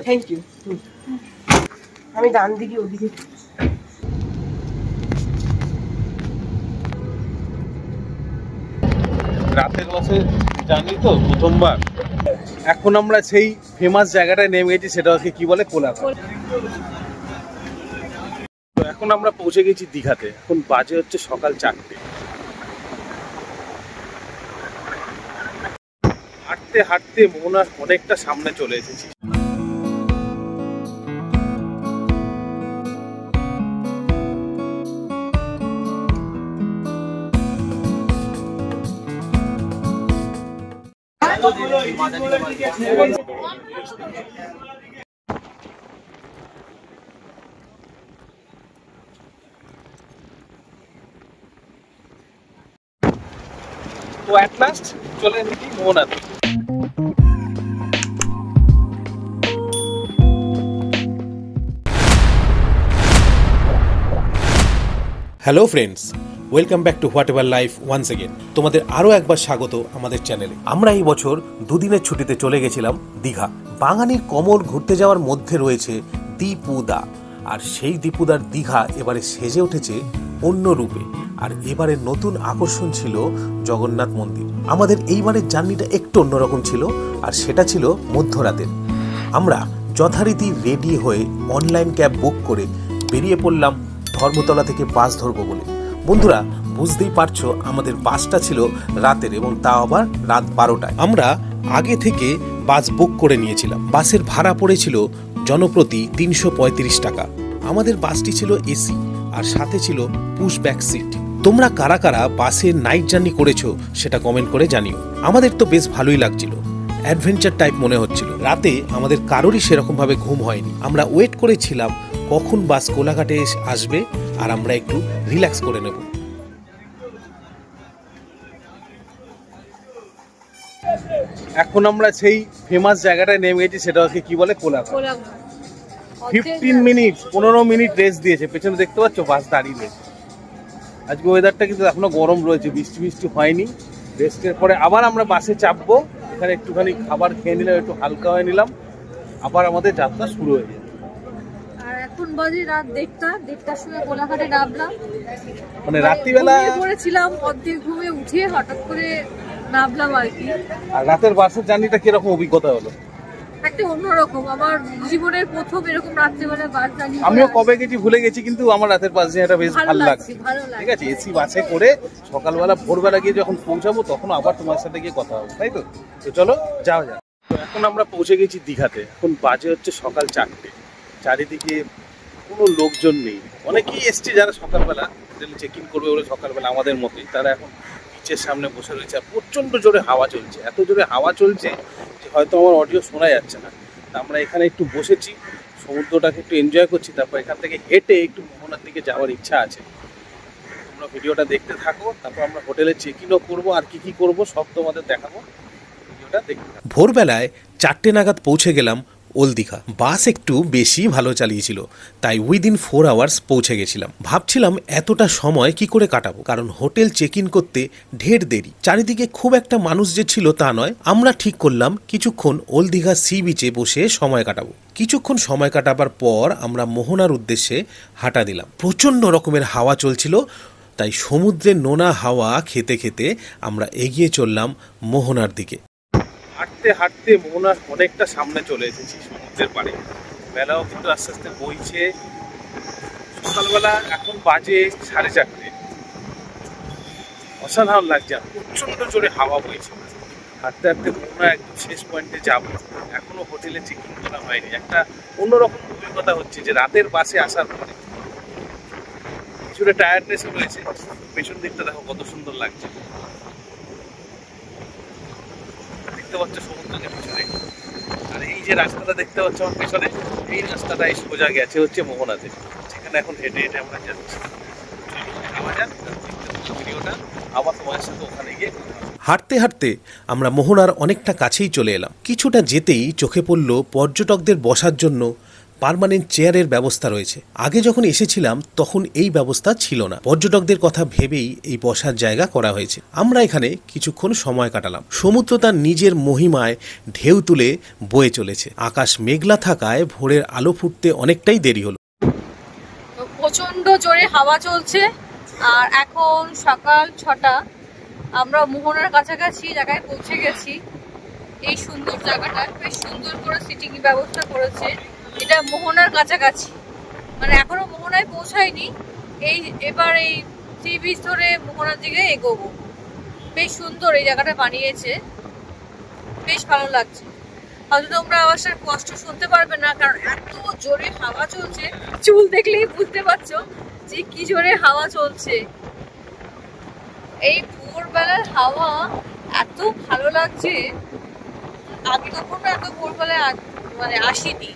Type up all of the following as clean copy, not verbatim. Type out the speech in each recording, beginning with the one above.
Thank you. আমি ডান দিকে ওদিকে। রাতের বাসে জানি তো প্রথমবার। এখন আমরা সেই ফেমাস জায়গাটায় নেমে গেছি, সেটা হচ্ছে কি বলে কোলাঘাট। তো এখন আমরা পৌঁছে গেছি দীঘাতে। এখন বাজে হচ্ছে সকাল 4টে। হাঁটতে হাঁটতে মোহনার অনেকটা সামনে চলে এসেছি। তো অ্যাট লাস্ট চলে এসেছি মোহনাতে। Hello friends, welcome back to whatever life once again. তোমাদের আরও একবার স্বাগত আমাদের চ্যানেলে। আমরা এই বছর দুদিনের ছুটিতে চলে গেছিলাম দীঘা। বাঙালির কমল ঘুরতে যাওয়ার মধ্যে রয়েছে দীপুদা, আর সেই দীপুদার দীঘা এবারে সেজে উঠেছে অন্য রূপে। আর এবারের নতুন আকর্ষণ ছিল জগন্নাথ মন্দির। আমাদের এইবারের জার্নিটা একটু অন্যরকম ছিল, আর সেটা ছিল মধ্যরাতের। আমরা যথারীতি রেডি হয়ে অনলাইন ক্যাব বুক করে বেরিয়ে পড়লাম ধর্মতলা থেকে বাস ধরবো বলে। বন্ধুরা, বুঝতেই পারছো আমাদের বাসটা ছিল রাতের, এবং তাও আবার রাত 12টায়। আমরা আগে থেকে বাস বুক করে নিয়েছিলাম। বাসের ভাড়া পড়েছিল জনপ্রতি 335 টাকা। আমাদের বাসটি ছিল এসি, আর সাথে ছিল পুশ ব্যাক সিট। তোমরা কারা কারা বাসে নাইট জার্নি করেছো সেটা কমেন্ট করে জানিও। আমাদের তো বেশ ভালোই লাগছিল, অ্যাডভেঞ্চার টাইপ মনে হচ্ছিল। রাতে আমাদের কারোরই সেরকম ভাবে ঘুম হয়নি। আমরা ওয়েট করেছিলাম কখন বাস কোলাঘাটে আসবে আর আমরা একটু রিল্যাক্স করে নেব। এখন আমরা সেই ফেমাস জায়গাটায় নেমে গেছি, সেটা হচ্ছে কি বলে কোলাঘাট। 15 মিনিট 15 মিনিট রেস্ট দিয়েছে। পেছনে দেখতে পাচ্ছ বাস দাঁড়িয়ে রয়েছে। আজকে ওয়েদারটা কিন্তু এখনো গরম রয়েছে, বৃষ্টি বৃষ্টি হয়নি। রেস্টের পরে আবার আমরা বাসে চাপবো। এখানে একটুখানি খাবার খেয়ে নিলাম, একটু হালকা হয়ে নিলাম, আবার আমাদের যাত্রা শুরু হয়ে যাবে। এখন বাজে রাত 1টার সময় কোলাঘাটে নামলাম। মানে রাত্রিবেলা পড়েছিলাম, অর্ধেক ঘুমে উঠে হঠাৎ করে নামলাম আর কি। আর রাতের বাসের জার্নিটা কিরকম অভিজ্ঞতা হলো? একটা অন্যরকম, আমার জীবনের প্রথম এরকম রাত্রিবেলা বাস জার্নি। আমিও কবে গেছি ভুলে গেছি, কিন্তু আমার রাতের বাস জার্নিটা বেশ ভালো লাগছে। ঠিক আছে, এসি বাসে করে সকালবেলা ভোরবেলা গিয়ে যখন পৌঁছাবো তখন আবার তোমার সাথে গিয়ে কথা হবে, তাই তো? তো চলো যাওয়া যাক। তো এখন আমরা পৌঁছে গেছি দীঘাতে। এখন বাজে হচ্ছে সকাল 4টে। চারিদিকে কোনো লোকজন নেই। অনেকেই এসছে যারা সকালবেলা চেক ইন করবে বলে সকালবেলা আমাদের মতোই, তারা এখন বিচের সামনে বসে রয়েছে। আর প্রচণ্ড জোরে হাওয়া চলছে, এত জোরে হাওয়া চলছে যে হয়তো আমার অডিও শোনা যাচ্ছে না। তা আমরা এখানে একটু বসেছি, সমুদ্রটাকে একটু এনজয় করছি। তারপর এখান থেকে হেঁটে একটু মোহনার দিকে যাওয়ার ইচ্ছা আছে। তোমরা ভিডিওটা দেখতে থাকো, তারপর আমরা হোটেলে চেক ইনও করবো, আর কি কি করবো সব তোমাদের দেখাবো। ভিডিওটা দেখতে থাকো। ভোরবেলায় 4টে নাগাদ পৌঁছে গেলাম ওল্ড দীঘা। বাস একটু বেশি ভালো চালিয়েছিল, তাই উইদিন 4 আওয়ার্স পৌঁছে গেছিলাম। ভাবছিলাম এতটা সময় কি করে কাটাবো, কারণ হোটেল চেক ইন করতে ঢের দেরি। চারিদিকে খুব একটা মানুষ যে ছিল তা নয়। আমরা ঠিক করলাম কিছুক্ষণ ওল্ড দীঘা সি বিচে বসে সময় কাটাবো। কিছুক্ষণ সময় কাটাবার পর আমরা মোহনার উদ্দেশ্যে হাঁটা দিলাম। প্রচণ্ড রকমের হাওয়া চলছিল, তাই সমুদ্রের নোনা হাওয়া খেতে খেতে আমরা এগিয়ে চললাম মোহনার দিকে। হাঁটতে হাঁটতে মোহনার অনেকটা সামনে চলে এসেছি সমুদ্রের পাড়ে। বেলাও কিন্তু আস্তে আস্তে বইছে। সকালবেলা এখন বাজে 4:30। অসাধারণ লাগছে, প্রচন্ড জোরে হাওয়া বইছে। হাঁটতে হাঁটতে মোহনা একদম শেষ পয়েন্টে যাব। এখনো হোটেলে চেক ইন করা হয়নি। একটা অন্যরকম অভিজ্ঞতা হচ্ছে যে রাতের বাসে আসার পরে কিছুটা টায়ার্ডনেস রয়েছে। পেছন দিকটা দেখো কত সুন্দর লাগছে। দেখতে পাচ্ছ সমুদ্রকে পিছনে, আর এই যে রাস্তাটা দেখতে পাচ্ছ আমার পেছনে, এই রাস্তাটাই সোজা গেছে হচ্ছে মোহনাতে, যেখানে এখন হেঁটে হেঁটে আমরা যাচ্ছি। ভিডিওটা আবার তোমার সাথে ওখানে গিয়ে। হাঁটতে হাঁটতে আমরা মোহনার অনেকটা কাছেই চলে এলাম। কিছুটা যেতেই চোখে পড়ল পর্যটকদের বসার জন্য পার্মানেন্ট চেয়ারের ব্যবস্থা রয়েছে। আগে যখন এসেছিলাম তখন এই ব্যবস্থা ছিল না। পর্যটকদের কথা ভেবেই এই বসার জায়গা করা হয়েছে। আমরা এখানে কিছুক্ষণ সময় কাটালাম। সমুদ্র তার নিজের মহিমায় ঢেউ তুলে বয়ে চলেছে। আকাশ মেঘলা থাকায় ভোরের আলো ফুটতে অনেকটাই দেরি হলো। প্রচন্ড জোরে হাওয়া চলছে আর এখন সকাল 6টা। আমরা মোহনার কাছাকাছি জায়গায় পৌঁছে গেছি। এই সুন্দর জায়গাটা বেশ সুন্দর করে সিটিং ব্যবস্থা করেছে। এটা মোহনার কাছাকাছি, মানে এখনো মোহনায় পৌঁছায়নি। এবার এই সি বিচ ধরে মোহনার দিকে এগোবো। বেশ সুন্দর এই জায়গাটা বানিয়েছে, বেশ ভালো লাগছে। হয়তো তোমরা আওয়াজটার কষ্ট শুনতে পারবে না, কারণ এত জোরে হাওয়া চলছে। চুল দেখলেই বুঝতে পারছো যে কি জোরে হাওয়া চলছে। এই ভোরবেলার হাওয়া এত ভালো লাগছে, আগে কখনো এত ভোরবেলায় মানে আসিনি।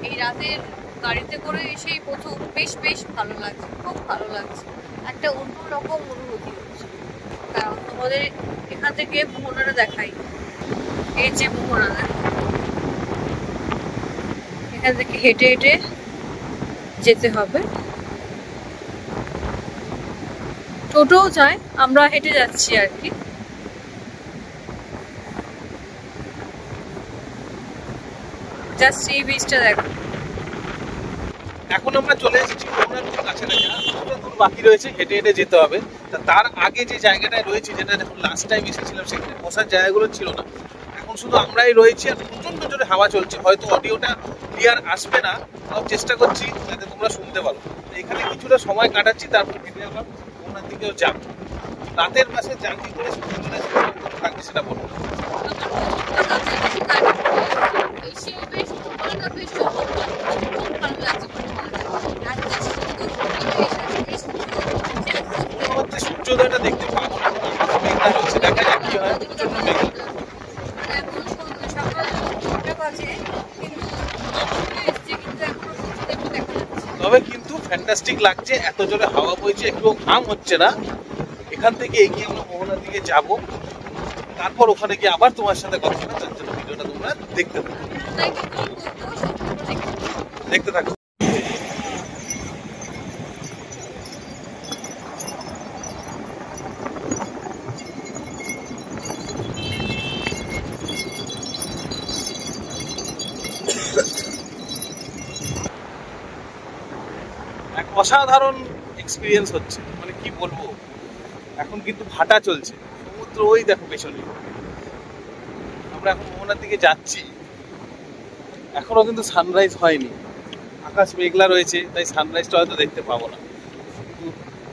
এই রাতের গাড়িতে করে এসেই প্রথম বেশ ভালো লাগছে, খুব ভালো লাগছে। একটা অন্যরকম অনুভূতি হচ্ছে। কারণ তোমাদের এখান থেকে মোহনাটা দেখাই। এই যে মোহনা, এখান থেকে হেঁটে হেঁটে যেতে হবে। টোটোও যায়, আমরা হেঁটে যাচ্ছি আর কি। জাস্ট সি বিচটা দেখো। এখন আমরা চলে এসেছি মোহনার খুব কাছাকাছি, দূর বাকি রয়েছে, হেঁটে হেঁটে যেতে হবে। তার আগে যে জায়গাটায় রয়েছে, যেটা যখন লাস্ট টাইম এসেছিলাম সেখানে বসার জায়গাগুলো ছিল না। এখন শুধু আমরাই রয়েছি আর প্রচন্ড জোরে হাওয়া চলছে। হয়তো অডিওটা ক্লিয়ার আসবে না, তাও চেষ্টা করছি যাতে তোমরা শুনতে পারো। এখানে কিছুটা সময় কাটাচ্ছি, তারপর ফিরে আবার মোহনার দিকেও যাব। রাতের মাসে জার্নি করে থাকবে সেটা বলবো। সূর্যোদয়টা দেখতে পাবো না, মেঘলা চলছে, দেখা যাক কি হয়। প্রচন্ড মেঘলা। তবে কিন্তু ফ্যান্টাস্টিক লাগছে, এত জোরে হাওয়া বইছে, একটু ঘাম হচ্ছে না। এখান থেকে এগিয়ে আমরা মোহনার দিকে যাব, তারপর ওখানে গিয়ে আবার তোমার সাথে কথা হবে। তার জন্য ভিডিওটা তোমরা দেখতে থাকো। এক অসাধারণ এক্সপিরিয়েন্স হচ্ছে, মানে কি বলবো। এখন কিন্তু ভাটা চলছে, সমুদ্র ওই দেখো পেছনে। আমরা এখন মোহনার দিকে যাচ্ছি। এখনো কিন্তু সানরাইজ হয়নি, আকাশ মেঘলা রয়েছে, তাই সানরাইজটা হয়তো দেখতে পাবো না।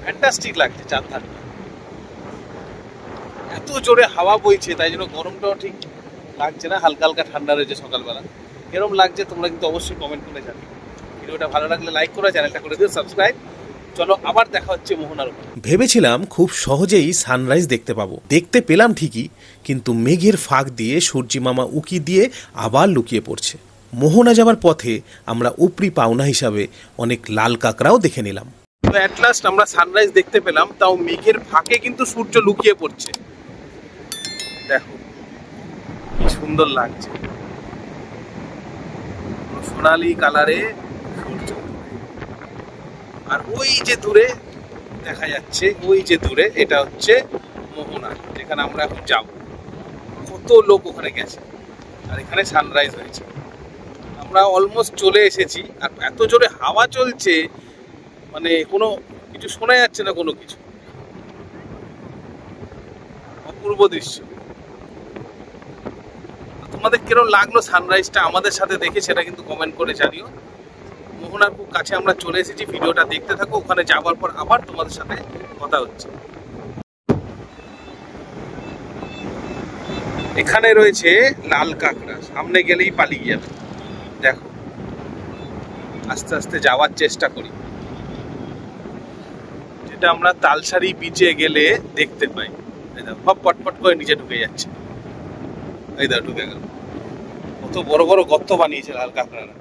ফ্যান্টাস্টিক লাগছে চারধারটা। এত জোরে হাওয়া বইছে, তাই জন্য গরমটাও ঠিক লাগছে না, হালকা হালকা ঠান্ডা রয়েছে সকালবেলা। এরকম লাগছে তোমরা কিন্তু অবশ্যই কমেন্ট করে জানাবে। ভিডিওটা ভালো লাগলে লাইক করো, চ্যানেলটা করে দিও সাবস্ক্রাইব। চলো আবার দেখা হচ্ছে মোহনার উপর। ভেবেছিলাম খুব সহজেই সানরাইজ দেখতে পাবো, দেখতে পেলাম ঠিকই, কিন্তু মেঘের ফাঁক দিয়ে সূর্যি মামা উকি দিয়ে আবার লুকিয়ে পড়ছে। মোহনা যাবার পথে আমরা উপরি পাওনা হিসাবে অনেক লাল কাঁকড়াও দেখে নিলাম। তো অ্যাট লাস্ট আমরা সানরাইজ দেখতে পেলাম, তাও মেঘের ফাঁকে কিন্তু সূর্য লুকিয়ে পড়ছে। দেখো কি সুন্দর লাগছে, সোনালি কালারে সূর্য। আর ওই যে দূরে দেখা যাচ্ছে, ওই যে দূরে, এটা হচ্ছে মোহনা, যেখানে আমরা এখন যাব। কত লোক ওখানে গেছে, আর এখানে সানরাইজ হয়েছে। আমরা অলমোস্ট চলে এসেছি, আর এত জোরে হাওয়া চলছে, মানে কোনো কিছু শোনা যাচ্ছে না, কোনো কিছু। অপূর্ব দৃশ্য। তোমাদের কিরকম লাগলো সানরাইজটা আমাদের সাথে দেখে, সেটা কিন্তু কমেন্ট করে জানিও। মোহনার খুব কাছে আমরা চলে এসেছি, ভিডিওটা দেখতে থাকো। ওখানে যাওয়ার পর আবার তোমাদের সাথে কথা হচ্ছে। এখানে রয়েছে লাল কাঁকড়া, সামনে গেলেই পালিয়ে যাবে। দেখো, আস্তে আস্তে যাওয়ার চেষ্টা করি, যেটা আমরা তালসারি বিচে গেলে দেখতে পাই। এই দেখো, সব পটপট করে নিচে ঢুকে যাচ্ছে। এই দেখো, ঢুকে গেল। কত বড় বড় গর্ত বানিয়েছে লাল কাঁকড়ারা।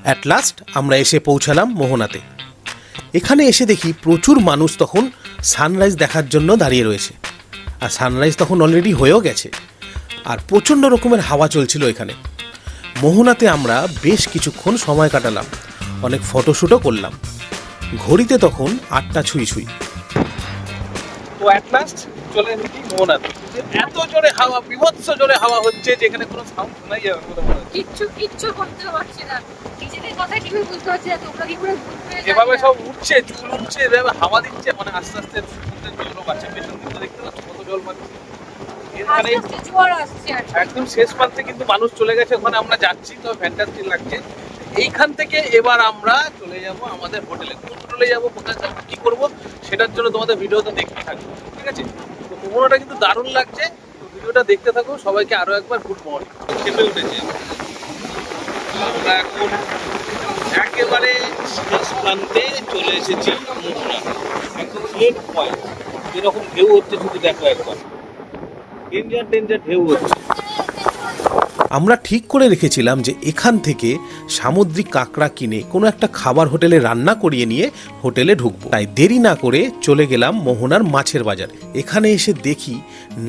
অ্যাট লাস্ট আমরা এসে পৌঁছালাম মোহনাতে। এখানে এসে দেখি প্রচুর মানুষ তখন সানরাইজ দেখার জন্য দাঁড়িয়ে রয়েছে, আর সানরাইজ তখন অলরেডি হয়েও গেছে, আর প্রচণ্ড রকমের হাওয়া চলছিল এখানে। মোহনাতে আমরা বেশ কিছুক্ষণ সময় কাটালাম, অনেক ফটোশ্যুটও করলাম। ঘড়িতে তখন 8টা ছুঁই ছুঁই। তো অ্যাট লাস্ট চলে এসেছি মোহনাতে। এত জোরে হাওয়া, বিভৎস জোরে হাওয়া হচ্ছে যে এখানে কোনো সাউন্ড শোনাই যাবে না। কিচ্ছু করতে পারছি না, নিজেদের কথা কিভাবে বুঝতে পারছি না, তোমরা কি করে বুঝবে? যেভাবে সব উঠছে, চুল উঠছে, এভাবে হাওয়া দিচ্ছে, মানে আস্তে আস্তে জলও বাড়ছে। পেছন দিকে দেখতে পাচ্ছ কত জল বাড়ছে। এখানে একদম শেষ প্রান্তে কিন্তু মানুষ চলে গেছে, ওখানে আমরা যাচ্ছি, তো ফ্যান্টাস্টিক লাগছে। এইখান থেকে এবার আমরা চলে যাব আমাদের হোটেলে। কোন হোটেলে যাবো, কোথায় যাবো, কি করবো, সেটার জন্য তোমাদের ভিডিওটা দেখতে থাকবো, ঠিক আছে? তো মোহনাটা কিন্তু দারুণ লাগছে, তো ভিডিওটা দেখতে থাকো। সবাইকে আরো একবার গুড মর্নিং। চেপে উঠেছে আমরা এখন একেবারে শেষ প্রান্তে চলে এসেছি মোহনা, একদম এন্ড পয়েন্ট। এরকম ঢেউ হচ্ছে, শুধু দেখো একবার, ডেঞ্জার ঢেউ হচ্ছে। আমরা ঠিক করে রেখেছিলাম যে এখান থেকে সামুদ্রিক কাঁকড়া কিনে কোনো একটা খাবার হোটেলে রান্না করিয়ে নিয়ে হোটেলে ঢুকবো। তাই দেরি না করে চলে গেলাম মোহনার মাছের বাজারে। এখানে এসে দেখি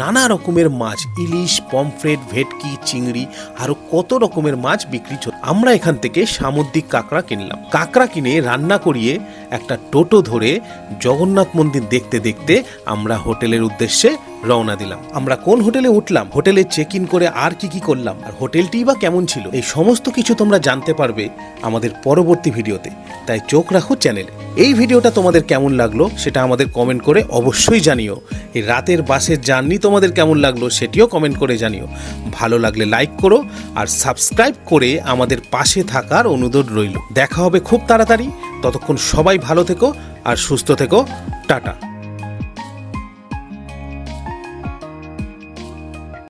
নানা রকমের মাছ, ইলিশ, পমফ্রেট, ভেটকি, চিংড়ি, আরো কত রকমের মাছ বিক্রি চলছে। আমরা এখান থেকে সামুদ্রিক কাঁকড়া কিনলাম। কাঁকড়া কিনে রান্না করিয়ে একটা টোটো ধরে জগন্নাথ মন্দির দেখতে দেখতে আমরা হোটেলের উদ্দেশ্যে রওনা দিলাম। আমরা কোন হোটেলে উঠলাম, হোটেলে চেক ইন করে আর কি করলাম, আর হোটেলটি বা কেমন ছিল, এই সমস্ত কিছু তোমরা জানতে পারবে আমাদের পরবর্তী ভিডিওতে। তাই চোখ রাখো চ্যানেলে। এই ভিডিওটা তোমাদের কেমন লাগলো সেটা আমাদের কমেন্ট করে অবশ্যই জানিও। এই রাতের বাসের জার্নি তোমাদের কেমন লাগলো সেটিও কমেন্ট করে জানিও। ভালো লাগলে লাইক করো আর সাবস্ক্রাইব করে আমাদের পাশে থাকার অনুরোধ রইল। দেখা হবে খুব তাড়াতাড়ি। ততক্ষণ সবাই ভালো থেকো আর সুস্থ থেকো। টাটা।